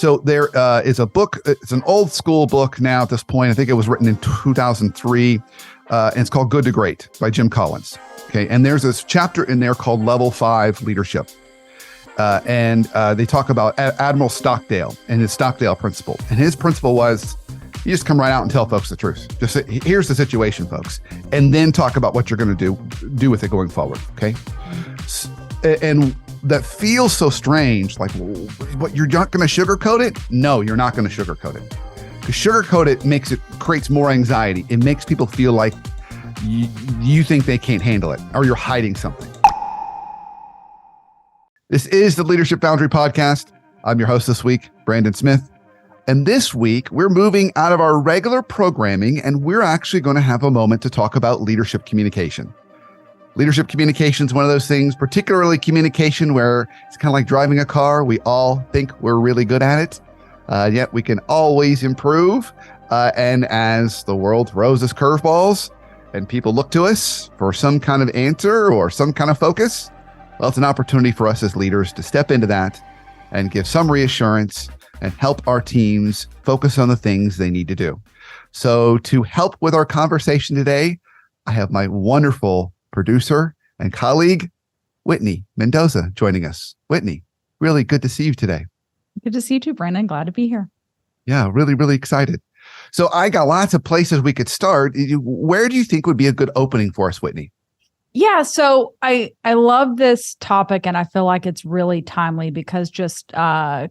So there is a book. It's an old school book now at this point. I think it was written in 2003. And it's called Good to Great by Jim Collins. Okay. And there's this chapter in there called Level 5 Leadership. And they talk about Admiral Stockdale and his Stockdale principle. And his principle was, you just come right out and tell folks the truth. Just say, here's the situation, folks. And then talk about what you're going to do with it going forward. Okay. And that feels so strange. Like, what, you're not going to sugarcoat it? No, you're not going to sugarcoat it. Because sugarcoat it creates more anxiety. It makes people feel like you think they can't handle it or you're hiding something. This is the Leadership Foundry podcast. I'm your host this week, Brandon Smith. And this week, we're moving out of our regular programming, and we're actually going to have a moment to talk about leadership communication. Leadership communication is one of those things, particularly communication, where it's kind of like driving a car. We all think we're really good at it, yet we can always improve. And as the world throws us curveballs and people look to us for some kind of answer or some kind of focus, well, it's an opportunity for us as leaders to step into that and give some reassurance and help our teams focus on the things they need to do. So to help with our conversation today, I have my wonderful producer and colleague, Whitney Mendoza, joining us. Whitney, really good to see you today. Good to see you too, Brandon. Glad to be here. Yeah, really, really excited. So I got lots of places we could start. Where do you think would be a good opening for us, Whitney? Yeah, so I love this topic, and I feel like it's really timely because just kind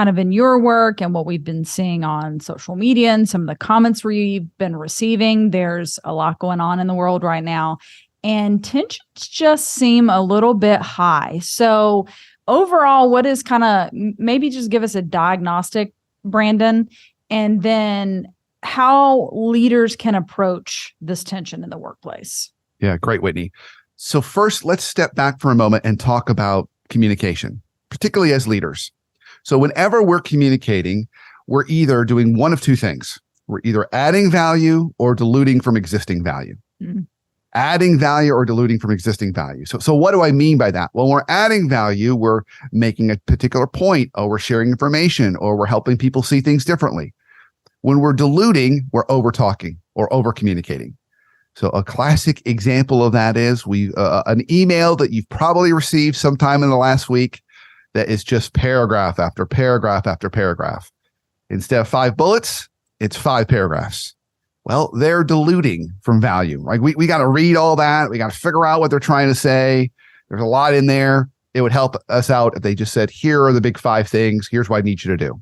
of in your work and what we've been seeing on social media and some of the comments we've been receiving, there's a lot going on in the world right now. And tensions just seem a little bit high. So overall, what is kind of, maybe just give us a diagnostic, Brandon, and then how leaders can approach this tension in the workplace. Yeah, great, Whitney. So first, let's step back for a moment and talk about communication, particularly as leaders. So whenever we're communicating, we're either doing one of two things. We're either adding value or diluting from existing value. Mm-hmm. Adding value or diluting from existing value. So what do I mean by that? Well, when we're adding value, we're making a particular point, or we're sharing information, or we're helping people see things differently. When we're diluting, we're over talking or over communicating. So a classic example of that is an email that you've probably received sometime in the last week that is just paragraph after paragraph after paragraph. Instead of 5 bullets, it's 5 paragraphs. Well, they're diluting from value. Like we got to read all that. We got to figure out what they're trying to say. There's a lot in there. It would help us out if they just said, here are the big 5 things. Here's what I need you to do.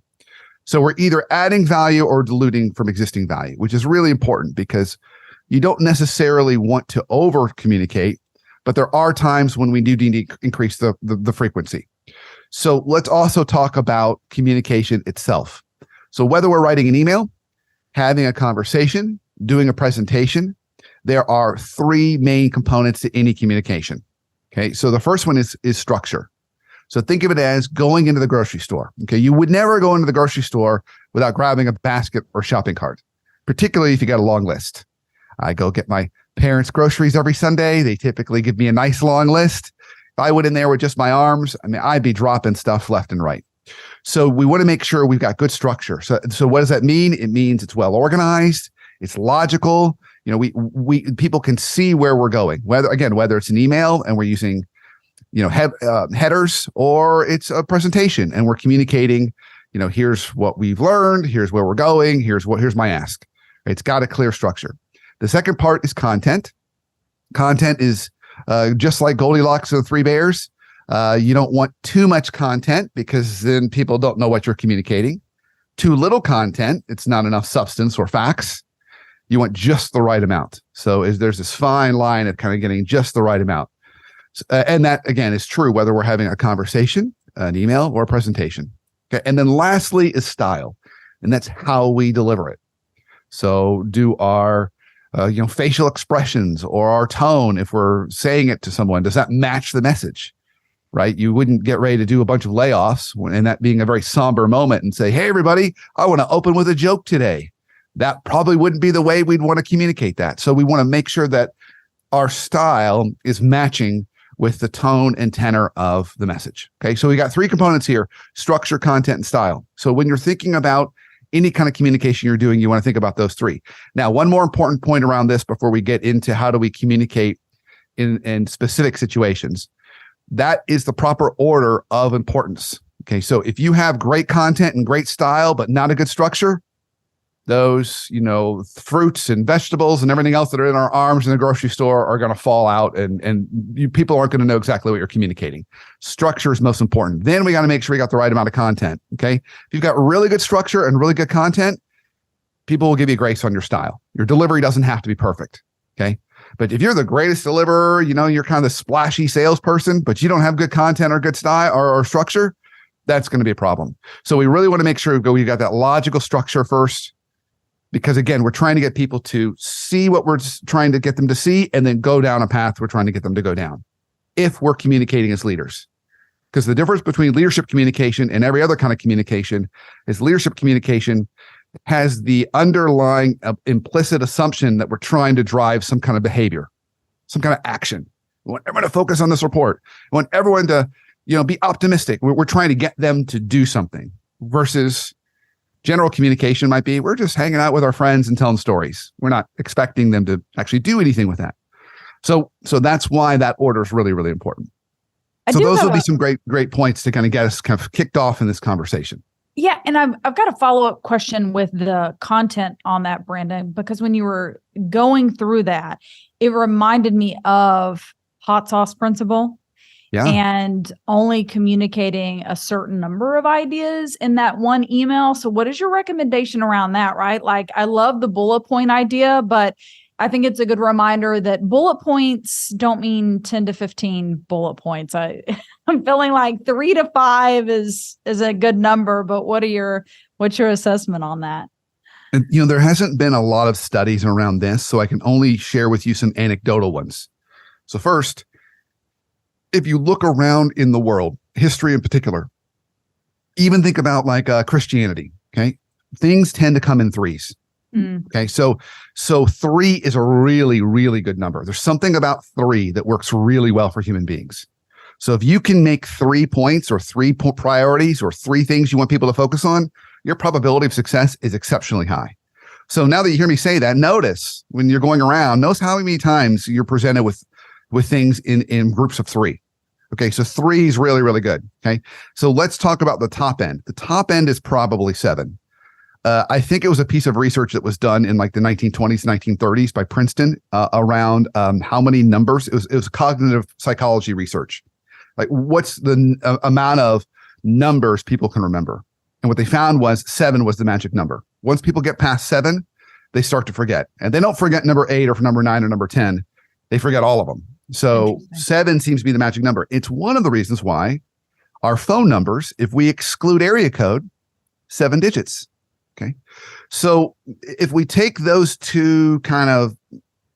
So we're either adding value or diluting from existing value, which is really important because you don't necessarily want to over communicate, but there are times when we do need to increase the frequency. So let's also talk about communication itself. So whether we're writing an email, having a conversation, doing a presentation, there are 3 main components to any communication. Okay, so the first one is structure. So think of it as going into the grocery store. Okay, you would never go into the grocery store without grabbing a basket or shopping cart, particularly if you got a long list. I go get my parents' groceries every Sunday. They typically give me a nice long list. If I went in there with just my arms, I'd be dropping stuff left and right. So we want to make sure we've got good structure. So what does that mean? It means it's well organized, it's logical. You know, we people can see where we're going. Whether it's an email and we're using, headers, or it's a presentation and we're communicating, here's what we've learned, here's where we're going, here's my ask. It's got a clear structure. The second part is content. Content is just like Goldilocks and the 3 bears. You don't want too much content because then people don't know what you're communicating. Too little content, it's not enough substance or facts. You want just the right amount. So there's this fine line of kind of getting just the right amount. And that, again, is true whether we're having a conversation, an email, or a presentation. Okay. And then lastly is style. And that's how we deliver it. So do our facial expressions or our tone, if we're saying it to someone, does that match the message? Right? You wouldn't get ready to do a bunch of layoffs and that being a very somber moment and say, hey, everybody, I want to open with a joke today. That probably wouldn't be the way we'd want to communicate that. So we want to make sure that our style is matching with the tone and tenor of the message. Okay, so we got three components here: structure, content, and style. So when you're thinking about any kind of communication you're doing, you want to think about those three. Now, one more important point around this before we get into how do we communicate in specific situations. That is the proper order of importance. Okay, so if you have great content and great style, but not a good structure, those, fruits and vegetables and everything else that are in our arms in the grocery store are going to fall out, and people aren't going to know exactly what you're communicating. Structure is most important. Then we got to make sure we got the right amount of content. Okay, if you've got really good structure and really good content, people will give you grace on your style. Your delivery doesn't have to be perfect. Okay, but if you're the greatest deliverer, you're kind of the splashy salesperson, but you don't have good content or good style or structure, that's going to be a problem. So we really want to make sure we got that logical structure first. Because again, we're trying to get people to see what we're trying to get them to see and then go down a path we're trying to get them to go down if we're communicating as leaders. Because the difference between leadership communication and every other kind of communication is leadership communication has the underlying implicit assumption that we're trying to drive some kind of behavior, some kind of action. We want everyone to focus on this report. We want everyone to, be optimistic. We're trying to get them to do something versus general communication might be, we're just hanging out with our friends and telling stories. We're not expecting them to actually do anything with that. So that's why that order is really, really important. So those will be some great points to kind of get us kind of kicked off in this conversation. Yeah. And I've got a follow-up question with the content on that, Brandon, because when you were going through that, it reminded me of hot sauce principle. Yeah. And only communicating a certain number of ideas in that one email. So what is your recommendation around that, right? Like, I love the bullet point idea, but I think it's a good reminder that bullet points don't mean 10 to 15 bullet points. I'm feeling like 3 to 5 is a good number, but what's your assessment on that? And, there hasn't been a lot of studies around this, so I can only share with you some anecdotal ones. So first, if you look around in the world, history in particular, even think about like Christianity, okay? Things tend to come in threes. Okay, so 3 is a really, really good number. There's something about 3 that works really well for human beings. So if you can make 3 points or 3 priorities or 3 things you want people to focus on, your probability of success is exceptionally high. So now that you hear me say that, notice when you're going around, notice how many times you're presented with things in groups of 3. Okay, so 3 is really, really good. Okay, so let's talk about the top end. The top end is probably 7. I think it was a piece of research that was done in like the 1920s, 1930s by Princeton around how many numbers. It was cognitive psychology research. Like, what's the amount of numbers people can remember? And what they found was 7 was the magic number. Once people get past 7, they start to forget. And they don't forget number 8 or number 9 or number 10. They forget all of them. So 7 seems to be the magic number. It's one of the reasons why our phone numbers, if we exclude area code, 7 digits. Okay. So if we take those two kind of,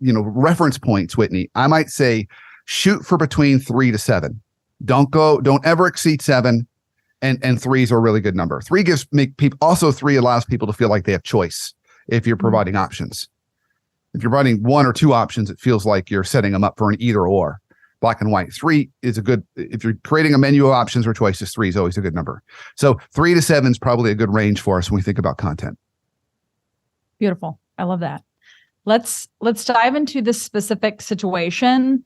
reference points, Whitney, I might say shoot for between 3 to 7. Don't ever exceed 7. And 3 is a really good number. 3 3 allows people to feel like they have choice if you're providing options. If you're providing 1 or 2 options, it feels like you're setting them up for an either or. Black and white. 3 is a good, if you're creating a menu of options or choices, 3 is always a good number. So 3 to 7 is probably a good range for us when we think about content. Beautiful. I love that. Let's dive into this specific situation,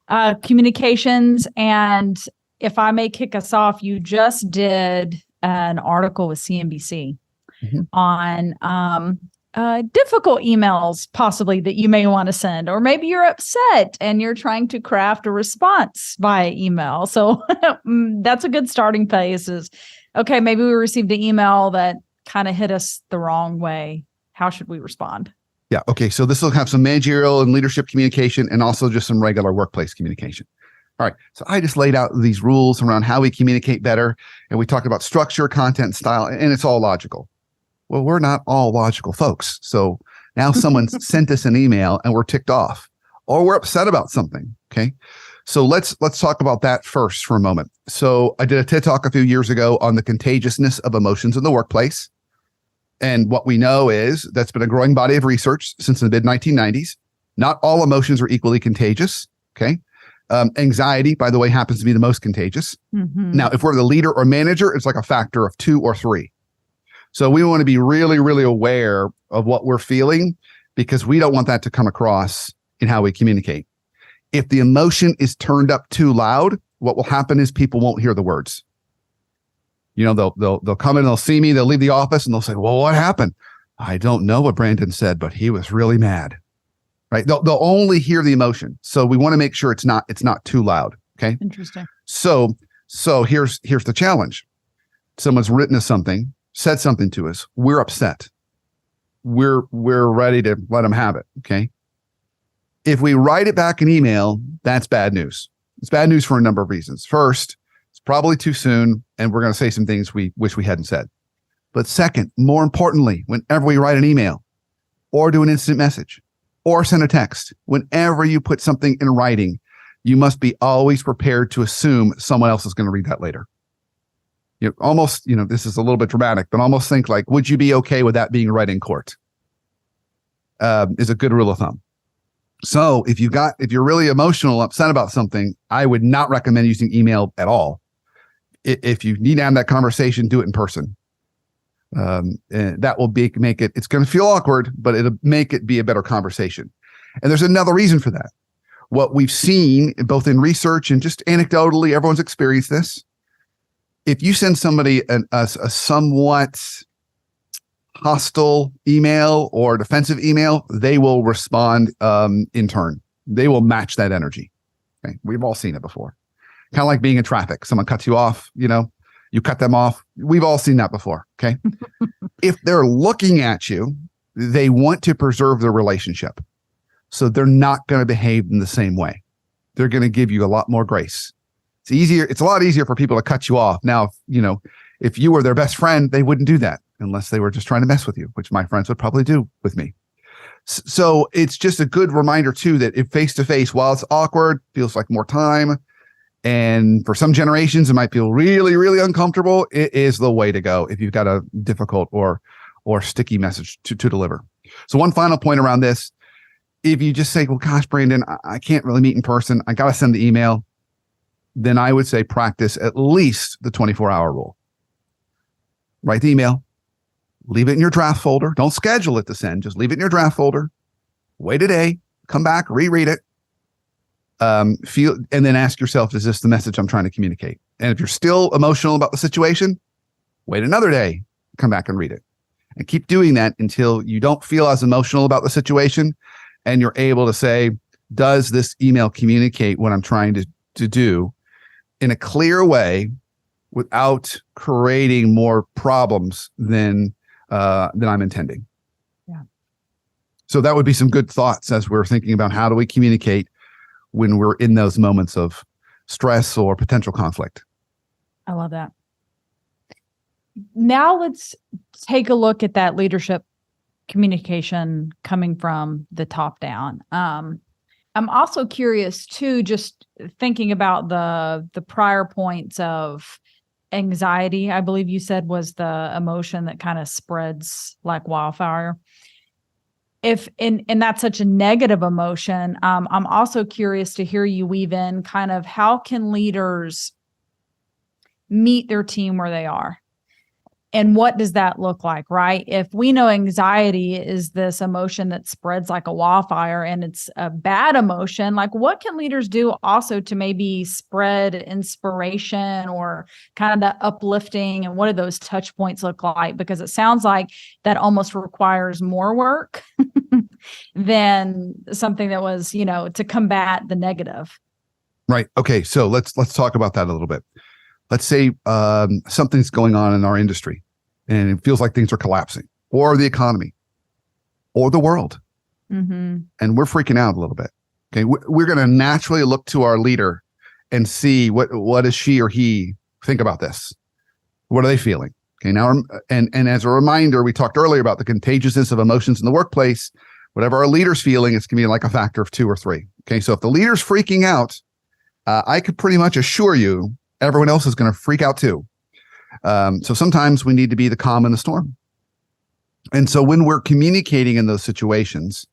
communications. And if I may kick us off, you just did an article with CNBC on difficult emails possibly that you may want to send, or maybe you're upset and you're trying to craft a response via email. So that's a good starting place is, okay, maybe we received an email that kind of hit us the wrong way. How should we respond? Yeah. Okay. So this will have some managerial and leadership communication and also just some regular workplace communication. All right. So I just laid out these rules around how we communicate better. And we talked about structure, content, style, and it's all logical. Well, we're not all logical folks. So now someone sent us an email and we're ticked off or we're upset about something. Okay. So let's talk about that first for a moment. So I did a TED Talk a few years ago on the contagiousness of emotions in the workplace. And what we know is that's been a growing body of research since the mid 1990s. Not all emotions are equally contagious. Okay. Anxiety, by the way, happens to be the most contagious. Mhm. Now, if we're the leader or manager, it's like a factor of 2 or 3. So we want to be really, really aware of what we're feeling because we don't want that to come across in how we communicate. If the emotion is turned up too loud, what will happen is people won't hear the words. They'll come in, they'll see me, they'll leave the office, and they'll say, "Well, what happened?" "I don't know what Brandon said, but he was really mad." Right? They'll only hear the emotion. So we want to make sure it's not too loud. Okay. Interesting. So here's the challenge. Someone's written us something, said something to us. We're upset. We're ready to let them have it. Okay. If we write it back in email, that's bad news. It's bad news for a number of reasons. First, it's probably too soon, and we're going to say some things we wish we hadn't said. But second, more importantly, whenever we write an email or do an instant message or send a text, whenever you put something in writing, you must be always prepared to assume someone else is going to read that later. This is a little bit dramatic, but almost think like, would you be okay with that being read in court? Is a good rule of thumb. So if you're really emotional, upset about something, I would not recommend using email at all. If you need to have that conversation, do it in person. And that will make it, it's going to feel awkward, but it'll make it be a better conversation. And there's another reason for that. What we've seen both in research and just anecdotally, everyone's experienced this. If you send somebody a somewhat hostile email or defensive email, they will respond in turn. They will match that energy. Okay? We've all seen it before. Kind of like being in traffic. Someone cuts you off, you cut them off. We've all seen that before. Okay. If they're looking at you, they want to preserve the relationship. So they're not going to behave in the same way. They're going to give you a lot more grace. It's a lot easier for people to cut you off. Now, if you were their best friend, they wouldn't do that unless they were just trying to mess with you, which my friends would probably do with me. So it's just a good reminder too, that if face-to-face, while it's awkward, feels like more time. And for some generations, it might feel really, really uncomfortable. It is the way to go if you've got a difficult or sticky message to deliver. So one final point around this, if you just say, well, gosh, Brandon, I can't really meet in person. I got to send the email. Then I would say practice at least the 24-hour rule. Write the email, leave it in your draft folder. Don't schedule it to send. Just leave it in your draft folder. Wait a day, come back, reread it. And then ask yourself, is this the message I'm trying to communicate? And if you're still emotional about the situation, wait another day, come back and read it. And keep doing that until you don't feel as emotional about the situation and you're able to say, does this email communicate what I'm trying to do in a clear way without creating more problems than I'm intending? Yeah. So that would be some good thoughts as we're thinking about how do we communicate when we're in those moments of stress or potential conflict. I love that. Now let's take a look at that leadership communication coming from the top down. I'm also curious too, just thinking about the prior points of anxiety, I believe you said was the emotion that kind of spreads like wildfire. And that's such a negative emotion, I'm also curious to hear you weave in kind of how can leaders meet their team where they are? And what does that look like, right? If we know anxiety is this emotion that spreads like a wildfire and it's a bad emotion, like what can leaders do also to maybe spread inspiration or kind of that uplifting? And what do those touch points look like? Because it sounds like that almost requires more work than something that was, to combat the negative. Right. Okay. So let's talk about that a little bit. Let's say something's going on in our industry and it feels like things are collapsing, or the economy or the world. Mm-hmm. And we're freaking out a little bit. Okay. We're going to naturally look to our leader and see what does she or he think about this? What are they feeling? Okay. Now, and as a reminder, we talked earlier about the contagiousness of emotions in the workplace. Whatever our leader's feeling, it's going to be like a factor of 2 or 3. Okay. So if the leader's freaking out, I could pretty much assure you everyone else is going to freak out too. So sometimes we need to be the calm in the storm. And so when we're communicating in those situations,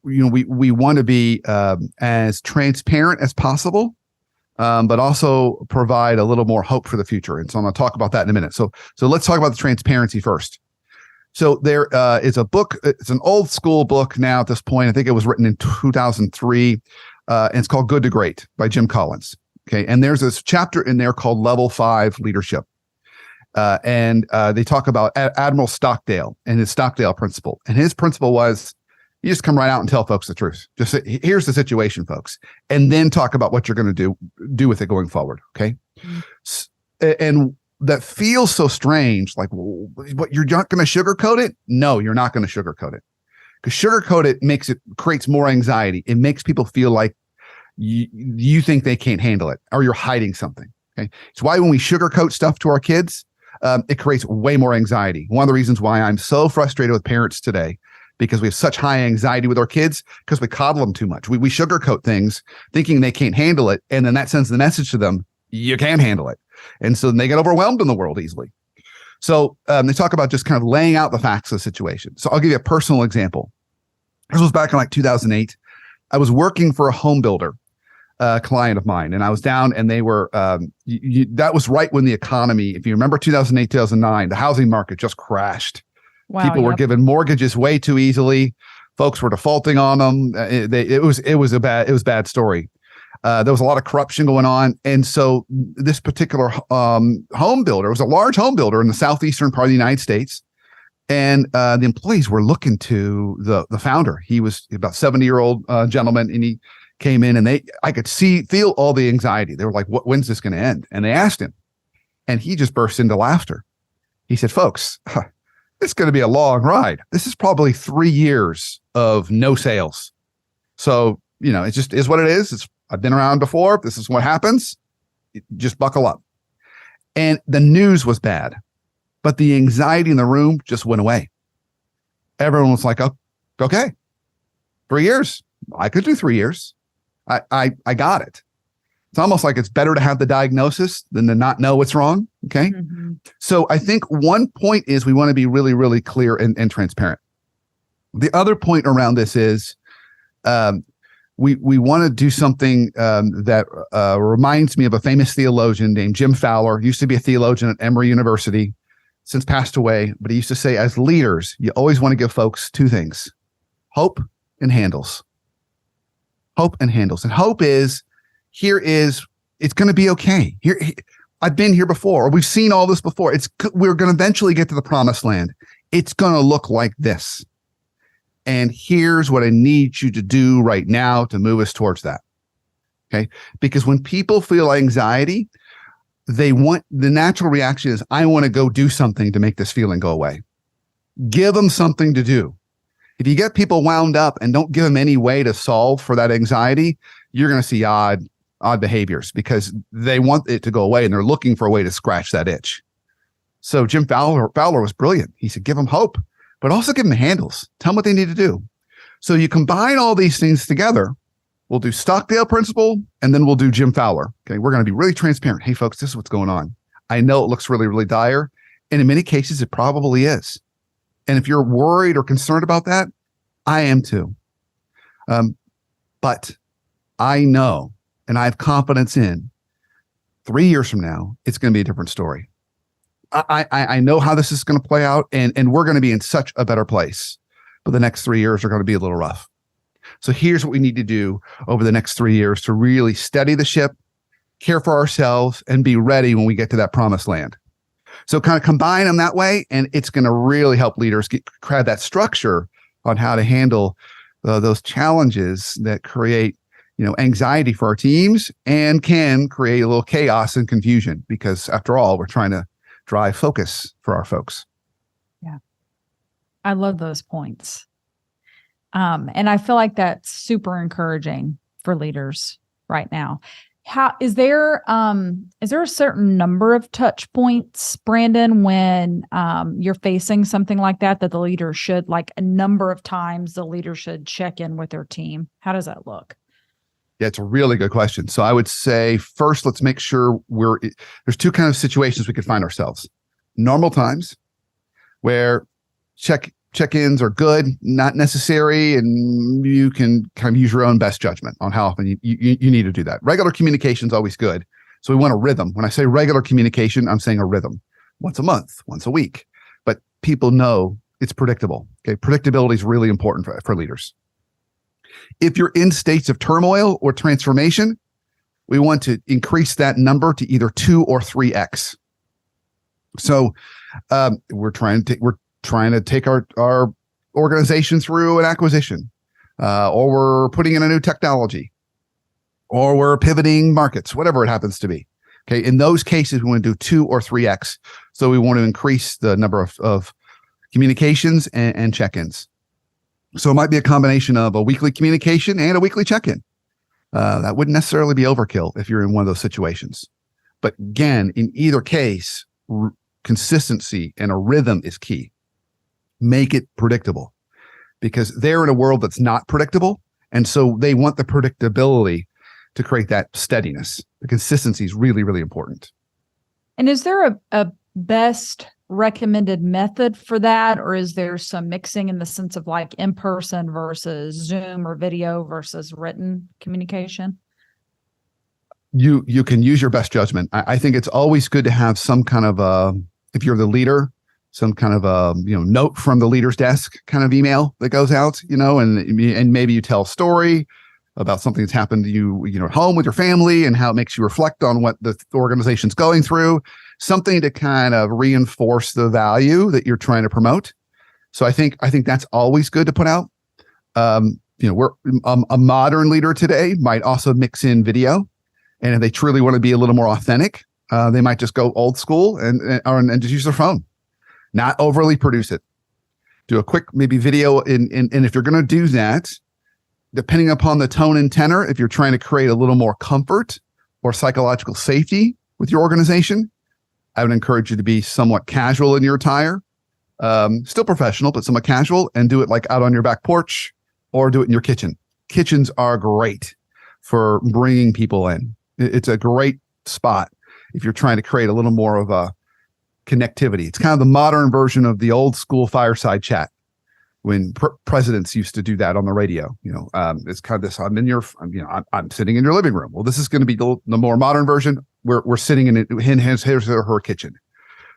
we want to be as transparent as possible, but also provide a little more hope for the future. And so I'm going to talk about that in a minute. So let's talk about the transparency first. So there is a book. It's an old school book now at this point. I think it was written in 2003, and it's called Good to Great by Jim Collins. Okay, and there's this chapter in there called Level 5 Leadership. And they talk about Admiral Stockdale and his Stockdale principle. And his principle was, you just come right out and tell folks the truth. Just say, here's the situation, folks, and then talk about what you're going to do with it going forward. Okay. And that feels so strange. Like, well, what, you're not going to sugarcoat it? No, you're not going to sugarcoat it, because sugarcoat it creates more anxiety. It makes people feel like you think they can't handle it, or you're hiding something. Okay. It's why when we sugarcoat stuff to our kids, it creates way more anxiety. One of the reasons why I'm so frustrated with parents today, because we have such high anxiety with our kids, because we coddle them too much. We sugarcoat things thinking they can't handle it. And then that sends the message to them, you can handle it. And so then they get overwhelmed in the world easily. So they talk about just kind of laying out the facts of the situation. So I'll give you a personal example. This was back in like 2008. I was working for a home builder, client of mine, and I was down, and they were, that was right when the economy, if you remember 2008, 2009, the housing market just crashed. Wow, people were given mortgages way too easily. Folks were defaulting on them. It was a bad story. There was a lot of corruption going on. And so this particular home builder was a large home builder in the southeastern part of the United States. And the employees were looking to the founder. He was about 70-year-old gentleman, and he came in, and I could feel all the anxiety. They were like, when's this going to end? And they asked him, and he just burst into laughter. He said, folks, it's going to be a long ride. This is probably 3 years of no sales. So, it just is what it is. I've been around before. This is what happens. Just buckle up. And the news was bad, but the anxiety in the room just went away. Everyone was like, oh, okay, 3 years. I could do 3 years. I got it. It's almost like it's better to have the diagnosis than to not know what's wrong. Okay. Mm-hmm. So I think one point is we want to be really, really clear and transparent. The other point around this is we want to do something that reminds me of a famous theologian named Jim Fowler. Used to be a theologian at Emory University, since passed away. But he used to say, as leaders, you always want to give folks two things: hope and handles. Hope and handles. And hope is, it's going to be okay. Here, I've been here before, or we've seen all this before. We're going to eventually get to the promised land. It's going to look like this. And here's what I need you to do right now to move us towards that. Okay. Because when people feel anxiety, the natural reaction is, I want to go do something to make this feeling go away. Give them something to do. If you get people wound up and don't give them any way to solve for that anxiety, you're going to see odd behaviors, because they want it to go away and they're looking for a way to scratch that itch. So Jim Fowler was brilliant. He said, give them hope, but also give them handles. Tell them what they need to do. So you combine all these things together. We'll do Stockdale principle, and then we'll do Jim Fowler. Okay. We're going to be really transparent. Hey folks, this is what's going on. I know it looks really, really dire. And in many cases, it probably is. And if you're worried or concerned about that, I am too. But I know, and I have confidence in, 3 years from now, it's going to be a different story. I know how this is going to play out, and we're going to be in such a better place. But the next 3 years are going to be a little rough. So here's what we need to do over the next 3 years to really steady the ship, care for ourselves, and be ready when we get to that promised land. So kind of combine them that way, and it's going to really help leaders create that structure on how to handle those challenges that create, anxiety for our teams and can create a little chaos and confusion, because after all, we're trying to drive focus for our folks. Yeah. I love those points. And I feel like that's super encouraging for leaders right now. How is there a certain number of touch points, Brandon, when you're facing something like that the leader should, like a number of times the leader should check in with their team? How does that look? Yeah, it's a really good question. So I would say first, let's make sure there's two kind of situations we could find ourselves. Normal times where check check-ins are good, not necessary, and you can kind of use your own best judgment on how often you need to do that. Regular communication is always good. So we want a rhythm. When I say regular communication, I'm saying a rhythm. Once a month, once a week. But people know it's predictable. Okay, predictability is really important for leaders. If you're in states of turmoil or transformation, we want to increase that number to either 2 or 3x. So we're trying to take our organization through an acquisition, or we're putting in a new technology, or we're pivoting markets, whatever it happens to be. Okay, in those cases, we want to do 2 or 3x. So we want to increase the number of communications and check-ins. So it might be a combination of a weekly communication and a weekly check-in. That wouldn't necessarily be overkill if you're in one of those situations. But again, in either case, consistency and a rhythm is key. Make it predictable, because they're in a world that's not predictable. And so they want the predictability to create that steadiness. The consistency is really, really important. And is there a best recommended method for that? Or is there some mixing in the sense of like in-person versus Zoom or video versus written communication? You can use your best judgment. I think it's always good to have some kind of if you're the leader, some kind of a note from the leader's desk kind of email that goes out, and maybe you tell a story about something that's happened to you, at home with your family, and how it makes you reflect on what the organization's going through, something to kind of reinforce the value that you're trying to promote. So I think that's always good to put out. We're a modern leader today might also mix in video, and if they truly want to be a little more authentic, they might just go old school and just use their phone, not overly produce it. Do a quick maybe video and if you're going to do that, depending upon the tone and tenor, if you're trying to create a little more comfort or psychological safety with your organization, I would encourage you to be somewhat casual in your attire, still professional, but somewhat casual, and do it like out on your back porch or do it in your kitchen. Kitchens are great for bringing people in. It's a great spot if you're trying to create a little more of a connectivity. It's kind of the modern version of the old school fireside chat when presidents used to do that on the radio. It's kind of this, I'm sitting in your living room. Well, this is going to be the more modern version. We're sitting in his or her kitchen.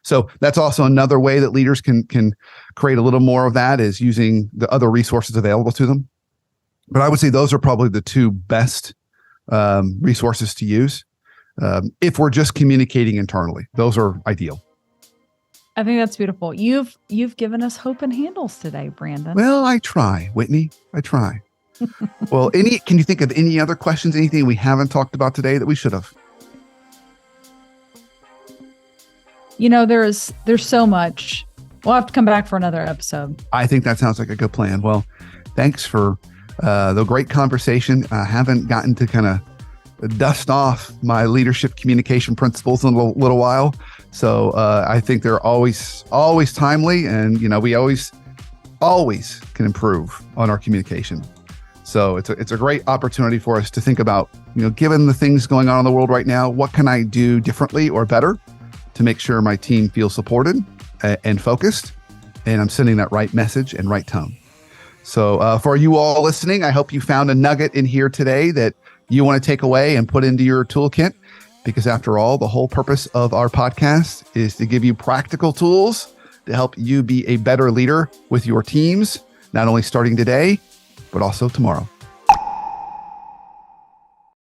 So that's also another way that leaders can create a little more of that, is using the other resources available to them. But I would say those are probably the two best resources to use. If we're just communicating internally, those are ideal. I think that's beautiful. You've given us hope and handles today, Brandon. Well, I try, Whitney. I try. Well, can you think of any other questions, anything we haven't talked about today that we should have? There's so much. We'll have to come back for another episode. I think that sounds like a good plan. Well, thanks for the great conversation. I haven't gotten to kind of dust off my leadership communication principles in a little while. So I think they're always timely, and we always can improve on our communication. So it's a great opportunity for us to think about, given the things going on in the world right now, what can I do differently or better to make sure my team feels supported and focused, and I'm sending that right message and right tone. So for you all listening, I hope you found a nugget in here today that you want to take away and put into your toolkit. Because after all, the whole purpose of our podcast is to give you practical tools to help you be a better leader with your teams, not only starting today, but also tomorrow.